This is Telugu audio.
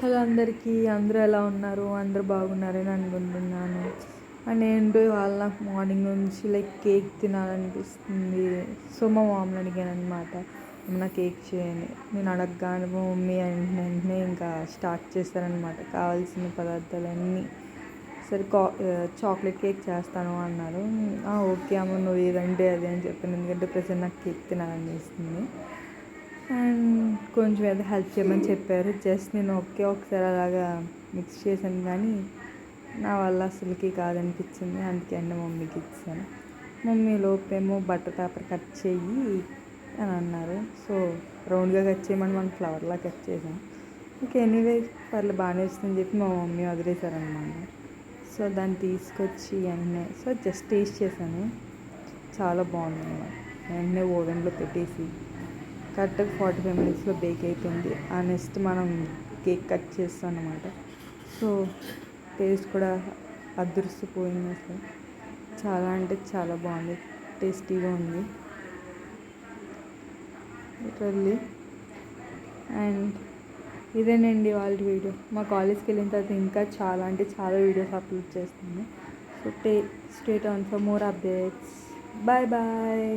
హలో అందరికీ, అందరూ ఎలా ఉన్నారు? అందరూ బాగున్నారని అనుకుంటున్నాను. అండ్ ఏంటో ఇవాళ నాకు మార్నింగ్ నుంచి కేక్ తినాలనిపిస్తుంది. సో మా మమ్మీని అడిగాను అనమాట, నా కేక్ చేయని. నేను అడగగానే మా మమ్మీ వెంటనే ఇంకా స్టార్ట్ చేశారనమాట. కావాల్సిన పదార్థాలన్నీ సరే చాక్లెట్ కేక్ చేస్తాను అన్నారు. ఓకే అమ్మ, నువ్వు ఏదంటే అది అని చెప్పాను. ఎందుకంటే ప్రజెంట్ నాకు కేక్ తినాలనిపిస్తుంది. అండ్ కొంచెం ఏదో హెల్ప్ చేయమని చెప్పారు. జస్ట్ నేను ఒకసారి అలాగా మిక్స్ చేశాను, కానీ నా వల్ల అసలుకి కాదనిపించింది. అందుకే అండి మమ్మీకి ఇచ్చాను. మమ్మీ లోపేమో బటర్ పేపర్ కట్ చెయ్యి అని అన్నారు. సో రౌండ్గా కట్ చేయమని మనం ఫ్లవర్లా కట్ చేసాం. ఇంకా ఎనీవే పర్లేదు, బాగానే వస్తుందని చెప్పి మా మమ్మీ వదిలేశారనమాట. సో దాన్ని తీసుకొచ్చి జస్ట్ టేస్ట్ చేశాను. చాలా బాగుంది అన్నమాట. వెంటనే ఓవెన్లో పెట్టేసి కరెక్ట్గా 45 minutesలో బేక్ అయిపోయింది. నెక్స్ట్ మనం కేక్ కట్ చేస్తాం అన్నమాట. సో టేస్ట్ కూడా అదృష్టపోయింది. అసలు చాలా అంటే చాలా బాగుంది, టేస్టీగా ఉంది లిటరల్లీ. అండ్ ఇదేనండి వాళ్ళ వీడియో. మా కాలేజ్కి వెళ్ళిన తర్వాత ఇంకా చాలా అంటే చాలా వీడియోస్ అప్లోడ్ చేస్తాను. So stay on for more updates. Bye bye.